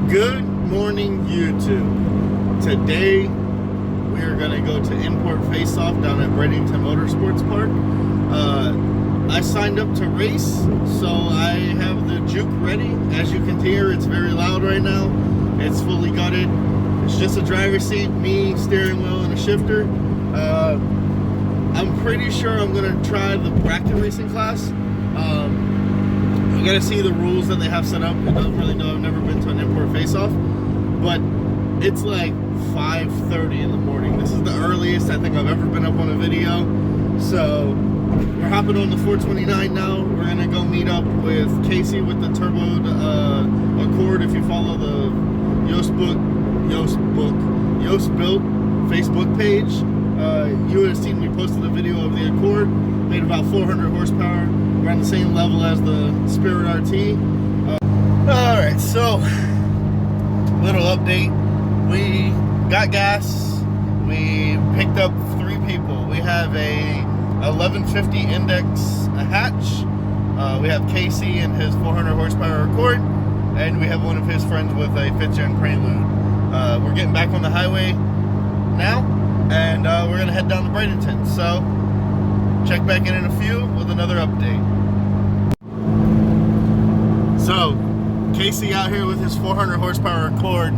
Good morning, YouTube. Today we are going to go to Import Face-Off down at Bradenton Motorsports Park. I signed up to race, so I have the juke ready. As you can hear, it's very loud right now. It's fully gutted. It's just a driver's seat, me, steering wheel, and a shifter. I'm pretty sure I'm going to try the bracket racing class. I gotta see the rules that they have set up. I don't really know. I've never been to an Import Face-Off, but it's like 5:30 in the morning. This is the earliest I think I've ever been up on a video. So we're hopping on the 429 now. We're gonna go meet up with Casey with the turboed Accord. If you follow the Yoast Built Facebook page, you would have seen me posted a video of the Accord. Made about 400 horsepower. We're on the same level as the Spirit RT. Alright, so little update. We got gas. We picked up 3 people. We have a 1150 Index hatch. We have Casey and his 400 horsepower Accord, and we have one of his friends with a 5th gen Prelude. We're getting back on the highway now, and we're gonna head down to Bradenton. So check back in a few with another update. So, Casey out here with his 400 horsepower Accord.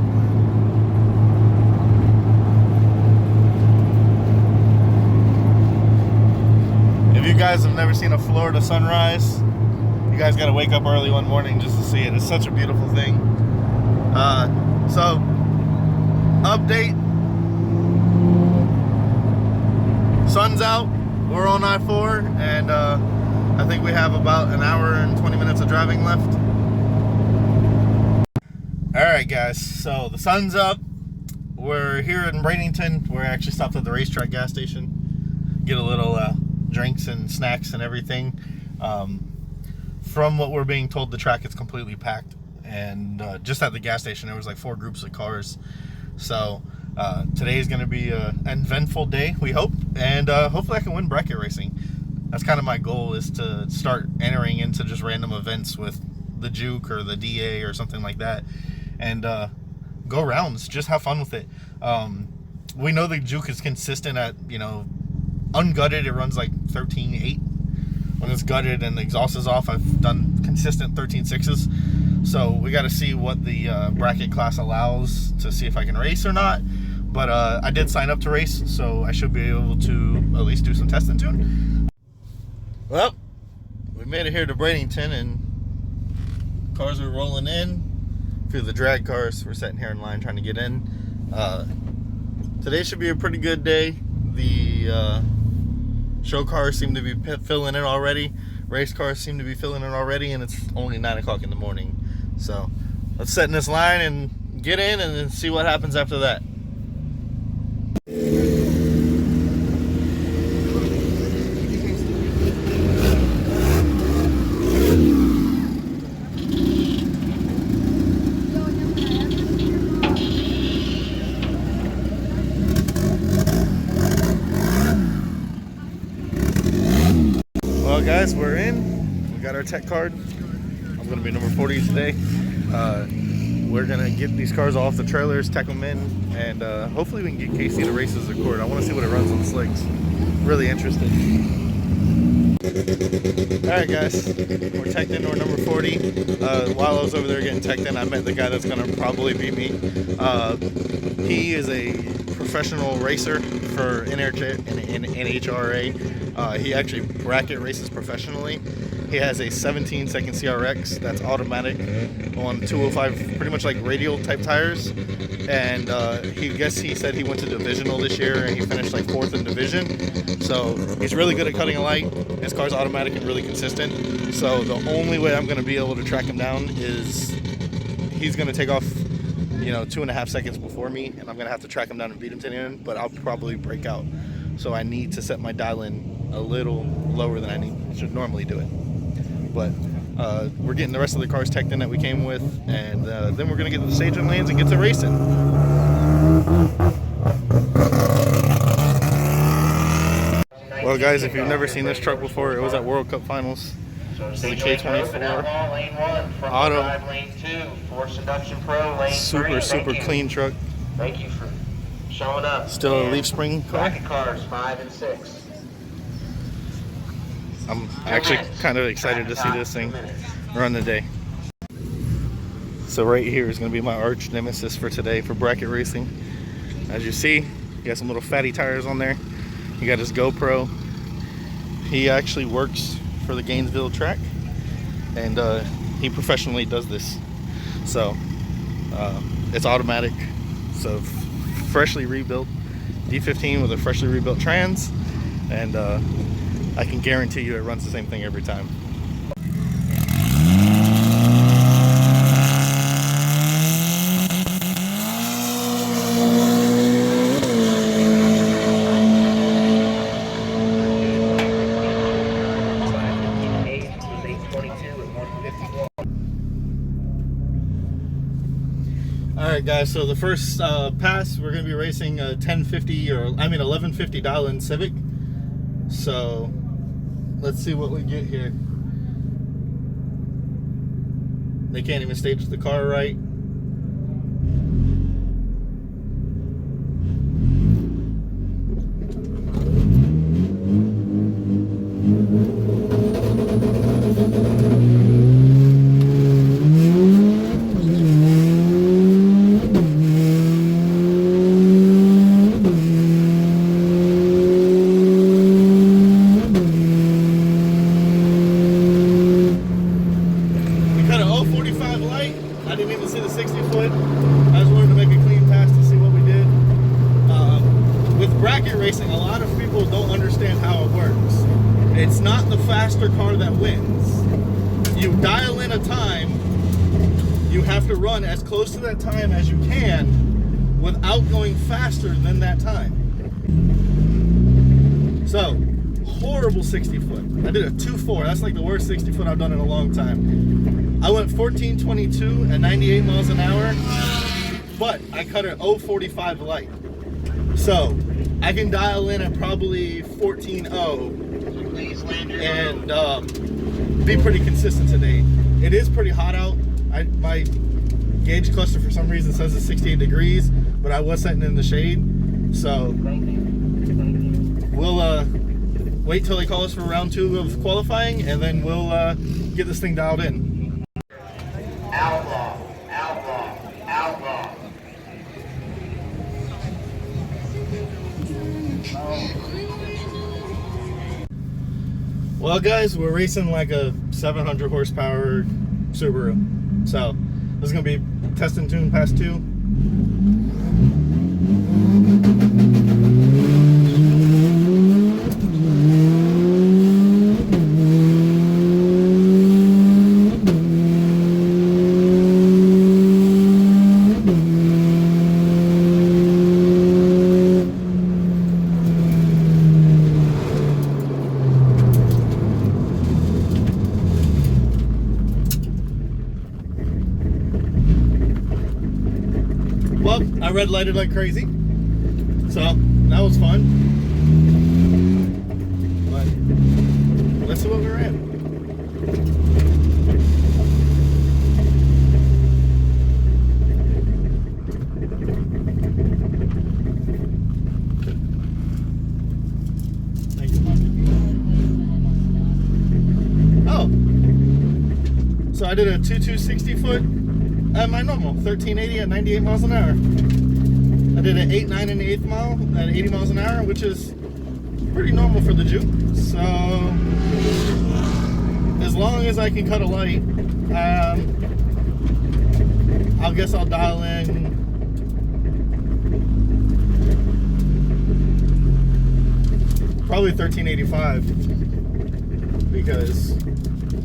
If you guys have never seen a Florida sunrise, you guys gotta wake up early one morning just to see it. It's such a beautiful thing. So, update. Sun's out. We're on I-4, and I think we have about an hour and 20 minutes of driving left. Alright guys, so the sun's up. We're here in Bradenton. We're actually stopped at the racetrack gas station. Get a little drinks and snacks and everything. From what we're being told, the track is completely packed. And just at the gas station, there was like 4 groups of cars. So today is going to be an eventful day, we hope, and hopefully I can win bracket racing. That's kind of my goal, is to start entering into just random events with the juke or the DA or something like that, and go rounds, just have fun with it. We know the juke is consistent at, you know, ungutted it runs like 13.8. When it's gutted and the exhaust is off, I've done consistent 13.6s. So we got to see what the bracket class allows to see if I can race or not. But I did sign up to race, so I should be able to at least do some test and tune. Well, we made it here to Bradenton, and cars are rolling in. A few of the drag cars were sitting here in line trying to get in. Today should be a pretty good day. The show cars seem to be filling in already. Race cars seem to be filling in already, and it's only 9 o'clock in the morning. So let's set in this line and get in, and then see what happens after that. Well guys, we're in. We got our tech card. I'm going to be number 40 today. We're going to get these cars off the trailers, tech them in, and hopefully we can get Casey to race his Accord. I want to see what it runs on slicks. Really interested. Alright guys, we're teched into our number 40. While I was over there getting teched in, I met the guy that's going to probably beat me. He is a professional racer for NHRA. He actually bracket races professionally. He has a 17-second CRX that's automatic on 205, pretty much like radial type tires. And he said he went to divisional this year, and he finished like 4th in division. So he's really good at cutting a light. His car's automatic and really consistent. So the only way I'm going to be able to track him down is he's going to take off, you know, 2.5 seconds before me, and I'm going to have to track him down and beat him to the end, but I'll probably break out. So I need to set my dial in a little lower than I should normally do it. But we're getting the rest of the cars teched in that we came with, and then we're going to get to the staging lanes and get to racing. Well guys, if you've never seen this truck before, it was at World Cup Finals. This is the K24 Auto. Super clean truck. Thank you for showing up. Still a leaf spring car. Bracket cars 5 and 6. I'm actually kind of excited to see this thing run today. So right here is going to be my arch nemesis for today for bracket racing. As you see, you got some little fatty tires on there. You got his GoPro. He actually works for the Gainesville track, and he professionally does this. So it's automatic, so freshly rebuilt D15 with a freshly rebuilt trans, and I can guarantee you it runs the same thing every time. Alright guys, so the first pass, we're going to be racing a 1150 dial-in Civic. So let's see what we get here. They can't even stage the car right. I didn't even see the 60 foot. I just wanted to make a clean pass to see what we did. With bracket racing, a lot of people don't understand how it works. It's not the faster car that wins. You dial in a time, you have to run as close to that time as you can without going faster than that time. So, horrible 60 foot. I did a 2.4. That's like the worst 60 foot I've done in a long time. I went 14.22 at 98 miles an hour, but I cut an 0.45 light. So I can dial in at probably 14.0 and be pretty consistent today. It is pretty hot out. My gauge cluster for some reason says it's 68 degrees, but I was sitting in the shade. So we'll wait till they call us for round 2 of qualifying, and then we'll get this thing dialed in. Outlaw, outlaw, outlaw. Well guys, we're racing like a 700 horsepower Subaru. So this is going to be test and tune pass 2. Well, I red lighted like crazy, so that was fun. But let's see what we're in. Thank you. Oh, so I did a 2.260 foot. At my normal 1380 at 98 miles an hour. I did an 8.9 in the 8th mile at 80 miles an hour, which is pretty normal for the juke. So as long as I can cut a light, I guess I'll dial in probably 1385, because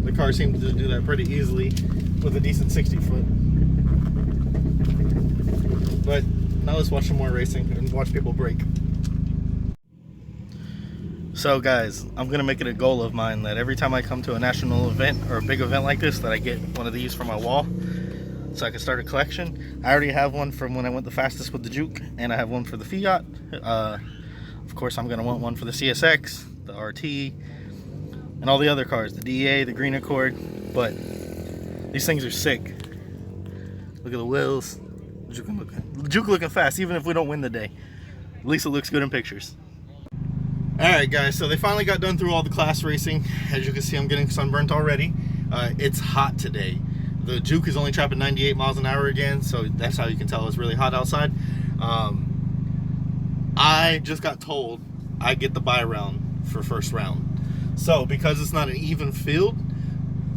the car seemed to do that pretty easily with a decent 60 foot. But now let's watch some more racing and watch people break. So guys, I'm gonna make it a goal of mine that every time I come to a national event or a big event like this, that I get one of these for my wall so I can start a collection. I already have one from when I went the fastest with the juke, and I have one for the Fiat. Of course I'm gonna want one for the CSX, the RT, and all the other cars, the DEA, the Green Accord. But these things are sick. Look at the wheels. Juke looking fast, even if we don't win the day. At least it looks good in pictures. Alright guys, so they finally got done through all the class racing. As you can see, I'm getting sunburnt already. It's hot today. The Juke is only trapping 98 miles an hour again, so that's how you can tell it's really hot outside. I just got told I get the bye round for first round. So because it's not an even field,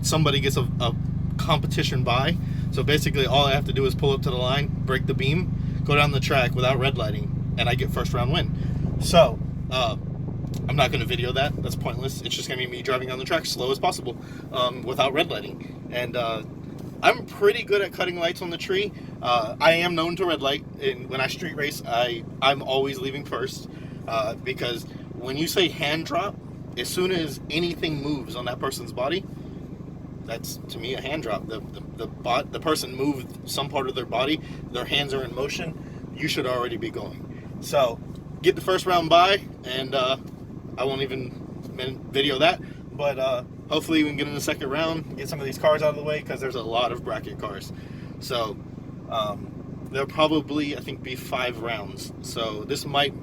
somebody gets a competition bye. So basically all I have to do is pull up to the line, break the beam, go down the track without red lighting, and I get first round win. So I'm not going to video that. That's pointless. It's just going to be me driving down the track slow as possible without red lighting. And I'm pretty good at cutting lights on the tree. I am known to red light, and when I street race, I'm always leaving first because when you say hand drop, as soon as anything moves on that person's body, that's to me a hand drop. The person moved some part of their body, their hands are in motion, you should already be going. So get the first round by, and I won't even video that, but hopefully we can get in the second round, get some of these cars out of the way, because there's a lot of bracket cars. So there'll probably, I think, be 5 rounds. So this might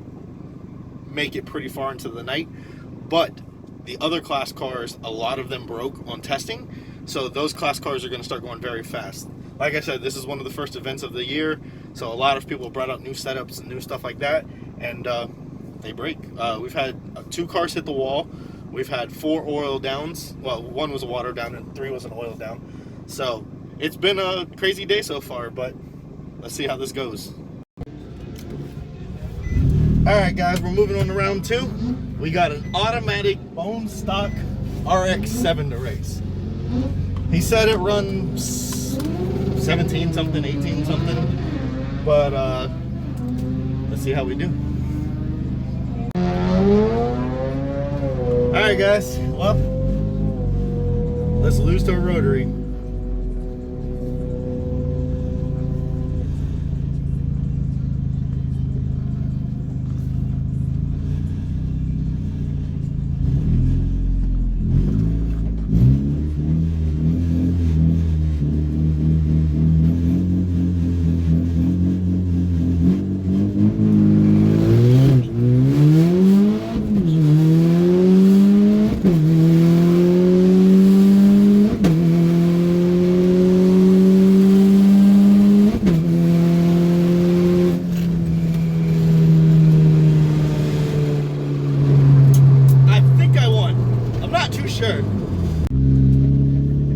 make it pretty far into the night, but the other class cars, a lot of them broke on testing, so those class cars are going to start going very fast. Like I said, this is one of the first events of the year, so a lot of people brought out new setups and new stuff like that, and they break. We've had 2 cars hit the wall. We've had 4 oil downs. Well, 1 was a water down and 3 was an oil down. So it's been a crazy day so far, but let's see how this goes. Alright guys, we're moving on to round 2. We got an automatic bone stock RX-7 to race. He said it runs 17 something, 18 something, but let's see how we do. Alright guys, well, let's lose to a rotary.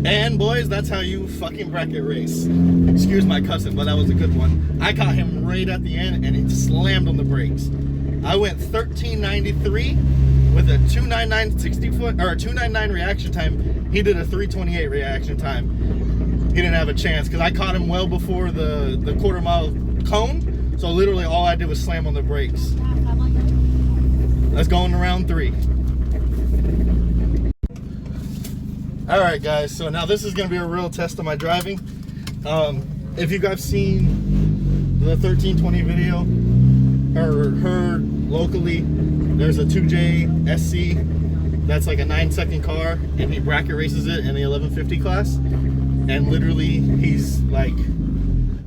And boys, that's how you fucking bracket race. Excuse my cussing, but that was a good one. I caught him right at the end and it slammed on the brakes. I went 1393 with a 299 60 foot, or a 299 reaction time. He did a 328 reaction time. He didn't have a chance because I caught him well before the quarter mile cone. So literally all I did was slam on the brakes. Let's go into round 3. Alright guys, so now this is going to be a real test of my driving. If you guys seen the 1320 video or heard locally, there's a 2J SC that's like a 9-second car, and he bracket races it in the 1150 class, and literally he's like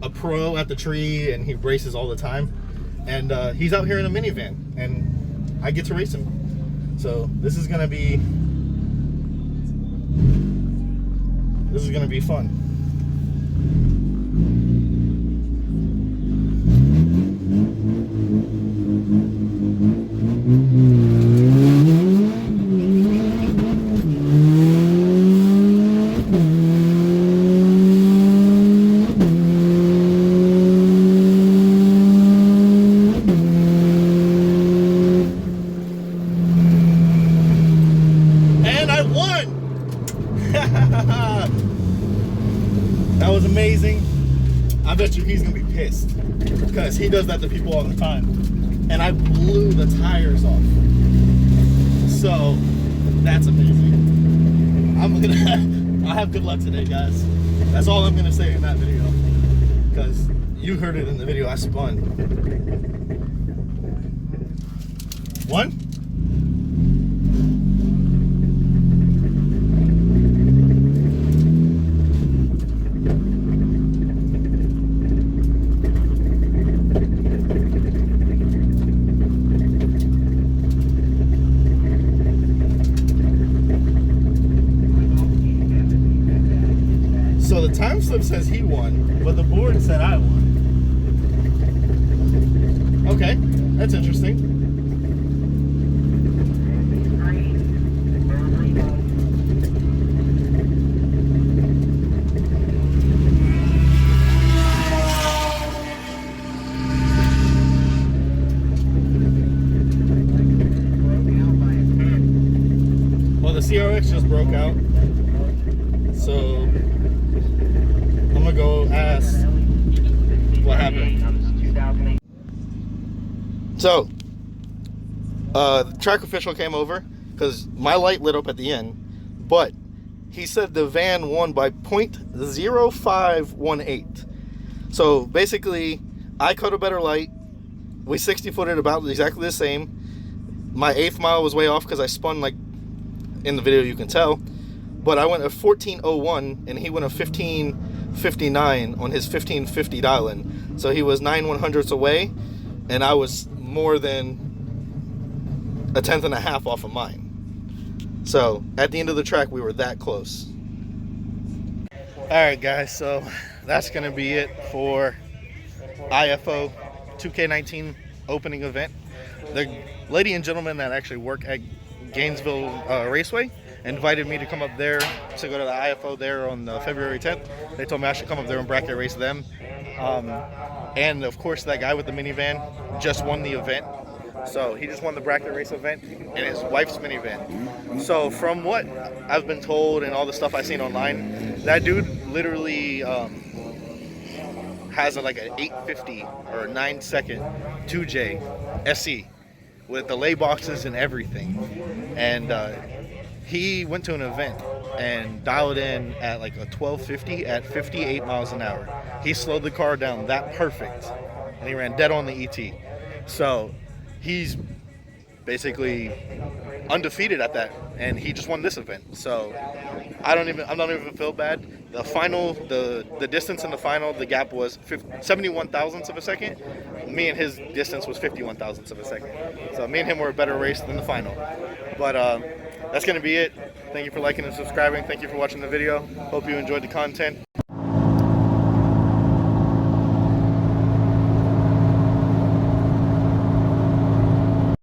a pro at the tree and he races all the time, and he's out here in a minivan and I get to race him. So this is gonna be fun. That was amazing. I bet you he's gonna be pissed because he does that to people all the time. And I blew the tires off. So that's amazing. I'll have good luck today, guys. That's all I'm gonna say in that video, because you heard it in the video I spun. 1, slip says he won, but the board said I won. Okay, that's interesting. Well, the CRX just broke out, so I'm gonna go ask what happened. So, the track official came over because my light lit up at the end, but he said the van won by 0.0518. So basically, I cut a better light. We 60-footed about exactly the same. My 8th mile was way off because I spun, like in the video you can tell, but I went a 1401 and he went a 1559 on his 1550 dial-in. So he was 9/100ths away, and I was more than a 1/10 and a half off of mine. So at the end of the track, we were that close. All right, guys, so that's gonna be it for IFO 2K19 opening event. The lady and gentleman that actually work at Gainesville Raceway invited me to come up there to go to the IFO there on February 10th. They told me I should come up there and bracket race them. And of course, that guy with the minivan just won the event. So he just won the bracket race event in his wife's minivan. So from what I've been told and all the stuff I've seen online, that dude literally has like an 850 or 9-second 2J SE with the lay boxes and everything. And he went to an event and dialed in at like a 1250 at 58 miles an hour. He slowed the car down that perfect, and he ran dead on the ET. So he's basically undefeated at that, and he just won this event. So I don't even feel bad. The final, the distance in the final, the gap was 71 thousandths of a second. Me and his distance was 51 thousandths of a second. So me and him were a better race than the final. But that's gonna be it. Thank you for liking and subscribing. Thank you for watching the video. Hope you enjoyed the content.